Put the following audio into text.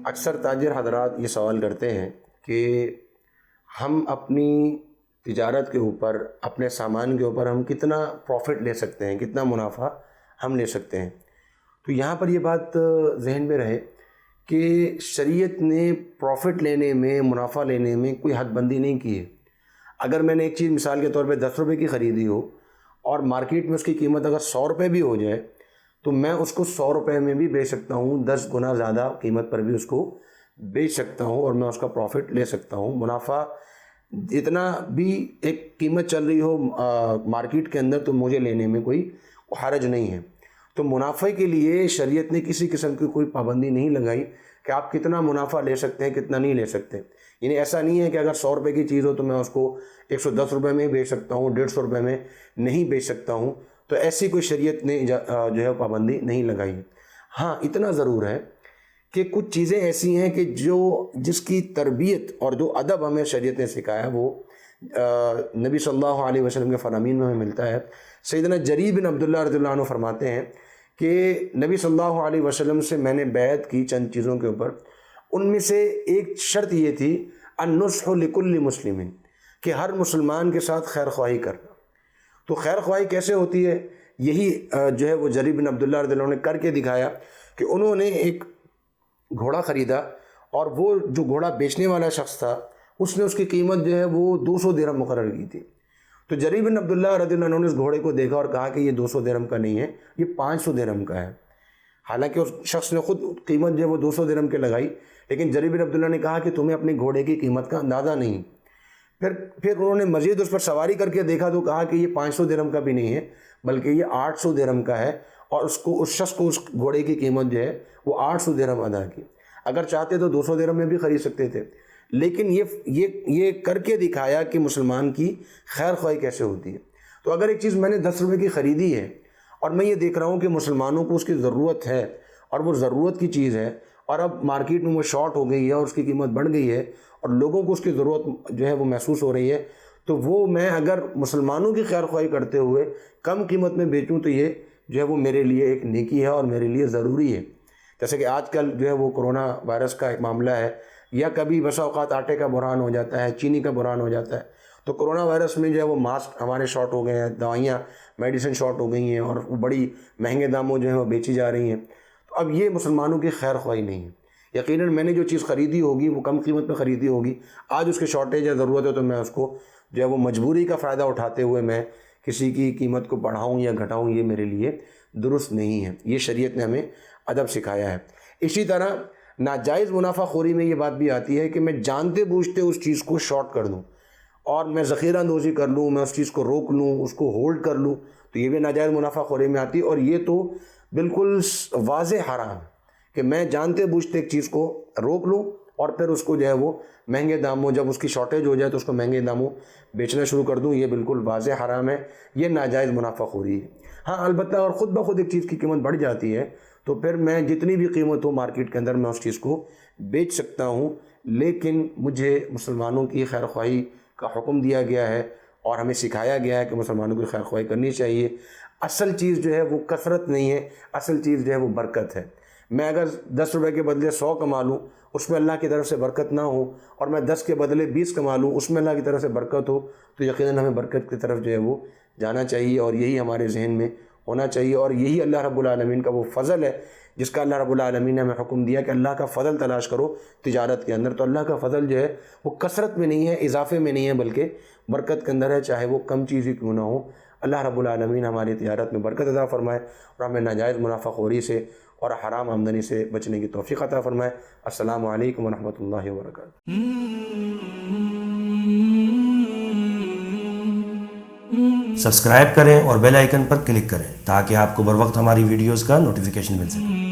اکثر تاجر حضرات یہ سوال کرتے ہیں کہ ہم اپنی تجارت کے اوپر، اپنے سامان کے اوپر ہم کتنا پروفٹ لے سکتے ہیں، کتنا منافع ہم لے سکتے ہیں۔ تو یہاں پر یہ بات ذہن میں رہے کہ شریعت نے پروفٹ لینے میں، منافع لینے میں کوئی حد بندی نہیں کی ہے۔ اگر میں نے ایک چیز مثال کے طور پہ 10 روپے کی خریدی ہو اور مارکیٹ میں اس کی قیمت اگر 100 روپے بھی ہو جائے تو میں اس کو 100 روپے میں بھی بیچ سکتا ہوں، 10 گنا زیادہ قیمت پر بھی اس کو بیچ سکتا ہوں اور میں اس کا پروفٹ لے سکتا ہوں۔ منافع اتنا بھی ایک قیمت چل رہی ہو مارکیٹ کے اندر تو مجھے لینے میں کوئی حرج نہیں ہے۔ تو منافع کے لیے شریعت نے کسی قسم کی کوئی پابندی نہیں لگائی کہ آپ کتنا منافع لے سکتے ہیں، کتنا نہیں لے سکتے۔ یعنی ایسا نہیں ہے کہ اگر 100 روپے کی چیز ہو تو میں اس کو 110 روپے میں بیچ سکتا ہوں، 150 روپے میں نہیں بیچ سکتا ہوں۔ تو ایسی کوئی شریعت نے جو ہے پابندی نہیں لگائی ہے۔ ہاں اتنا ضرور ہے کہ کچھ چیزیں ایسی ہیں کہ جس کی تربیت اور جو ادب ہمیں شریعت نے سکھایا وہ نبی صلی اللہ علیہ وسلم کے فرامین میں ہمیں ملتا ہے۔ سیدنا جریر بن عبداللہ رضی اللہ عنہ فرماتے ہیں کہ نبی صلی اللہ علیہ وسلم سے میں نے بیعت کی چند چیزوں کے اوپر، ان میں سے ایک شرط یہ تھی النصح لکل مسلم، کہ ہر مسلمان کے ساتھ خیر خواہی کرنا۔ تو خیر خواہی کیسے ہوتی ہے؟ یہی جو ہے وہ جریر بن عبداللہ رضی اللہ عنہ نے کر کے دکھایا کہ انہوں نے ایک گھوڑا خریدا اور وہ جو گھوڑا بیچنے والا شخص تھا اس نے اس کی قیمت جو ہے وہ 200 درہم مقرر کی تھی۔ تو جریر بن عبداللہ رضی اللہ عنہ نے اس گھوڑے کو دیکھا اور کہا کہ یہ 200 درہم کا نہیں ہے، یہ 500 درہم کا ہے۔ حالانکہ اس شخص نے خود قیمت جو ہے وہ 200 درہم کے لگائی، لیکن جریر بن عبداللہ نے کہا کہ تمہیں اپنے گھوڑے کی قیمت کا اندازہ نہیں۔ پھر انہوں نے مزید اس پر سواری کر کے دیکھا تو کہا کہ یہ 500 درہم کا بھی نہیں ہے بلکہ یہ 800 درہم کا ہے، اور اس شخص کو اس گھوڑے کی قیمت جو ہے وہ 800 درہم ادا کی۔ اگر چاہتے تو 200 درہم میں بھی خرید سکتے تھے، لیکن یہ کر کے دکھایا کہ مسلمان کی خیر خواہی کیسے ہوتی ہے۔ تو اگر ایک چیز میں نے 10 روپے کی خریدی ہے اور میں یہ دیکھ رہا ہوں کہ مسلمانوں کو اس کی ضرورت ہے اور وہ ضرورت کی چیز ہے اور اب مارکیٹ میں وہ شارٹ ہو گئی ہے اور اس کی قیمت بڑھ گئی ہے اور لوگوں کو اس کی ضرورت جو ہے وہ محسوس ہو رہی ہے، تو وہ میں اگر مسلمانوں کی خیر خواہی کرتے ہوئے کم قیمت میں بیچوں تو یہ جو ہے وہ میرے لیے ایک نیکی ہے اور میرے لیے ضروری ہے۔ جیسے کہ آج کل جو ہے وہ کرونا وائرس کا ایک معاملہ ہے، یا کبھی بسا اوقات آٹے کا بحران ہو جاتا ہے، چینی کا بحران ہو جاتا ہے۔ تو کرونا وائرس میں جو ہے وہ ماسک ہمارے شارٹ ہو گئے ہیں، دوائیاں میڈیسن شارٹ ہو گئی ہیں اور وہ بڑی مہنگے داموں جو ہیں وہ بیچی جا رہی ہیں۔ تو اب یہ مسلمانوں کی خیر خواہی نہیں ہے۔ یقیناً میں نے جو چیز خریدی ہوگی وہ کم قیمت میں خریدی ہوگی، آج اس کی شارٹیج یا ضرورت ہے تو میں اس کو جو ہے وہ مجبوری کا فائدہ اٹھاتے ہوئے میں کسی کی قیمت کو بڑھاؤں یا گھٹاؤں، یہ میرے لیے درست نہیں ہے۔ یہ شریعت نے ہمیں ادب سکھایا ہے۔ اسی طرح ناجائز منافع خوری میں یہ بات بھی آتی ہے کہ میں جانتے بوجھتے اس چیز کو شارٹ کر دوں اور میں ذخیرہ اندوزی کر لوں، میں اس چیز کو روک لوں، اس کو ہولڈ کر لوں، تو یہ بھی ناجائز منافع خوری میں آتی ہے۔ اور یہ تو بالکل واضح حرام ہے کہ میں جانتے بوجھتے ایک چیز کو روک لوں اور پھر اس کو جو ہے وہ مہنگے داموں، جب اس کی شارٹیج ہو جائے تو اس کو مہنگے داموں بیچنا شروع کر دوں، یہ بالکل واضح حرام ہے، یہ ناجائز منافع خوری ہے۔ ہاں البتہ اور خود بخود ایک چیز کی قیمت بڑھ جاتی ہے تو پھر میں جتنی بھی قیمت ہو مارکیٹ کے اندر میں اس چیز کو بیچ سکتا ہوں، لیکن مجھے مسلمانوں کی خیر خواہی کا حکم دیا گیا ہے اور ہمیں سکھایا گیا ہے کہ مسلمانوں کی خیر خواہی کرنی چاہیے۔ اصل چیز جو ہے وہ کثرت نہیں ہے، اصل چیز جو ہے وہ برکت ہے۔ میں اگر 10 روپے کے بدلے 100 کما لوں، اس میں اللہ کی طرف سے برکت نہ ہو، اور میں 10 کے بدلے 20 کما لوں، اس میں اللہ کی طرف سے برکت ہو، تو یقیناً ہمیں برکت کی طرف جو ہے وہ جانا چاہیے اور یہی ہمارے ذہن میں ہونا چاہیے۔ اور یہی اللہ رب العالمین کا وہ فضل ہے جس کا اللہ رب العالمین نے ہمیں حکم دیا کہ اللہ کا فضل تلاش کرو تجارت کے اندر۔ تو اللہ کا فضل جو ہے وہ کثرت میں نہیں ہے، اضافے میں نہیں ہے، بلکہ برکت کے اندر ہے، چاہے وہ کم چیز ہی کیوں نہ ہو۔ اللہ رب العالمین ہماری تجارت میں برکت عطا فرمائے اور ہمیں ناجائز منافع خوری سے اور حرام آمدنی سے بچنے کی توفیق عطا فرمائے۔ السلام علیکم ورحمۃ اللہ وبرکاتہ۔ سبسکرائب کریں اور بیل آئیکن پر کلک کریں تاکہ آپ کو بر وقت ہماری ویڈیوز کا نوٹیفیکیشن مل سکے۔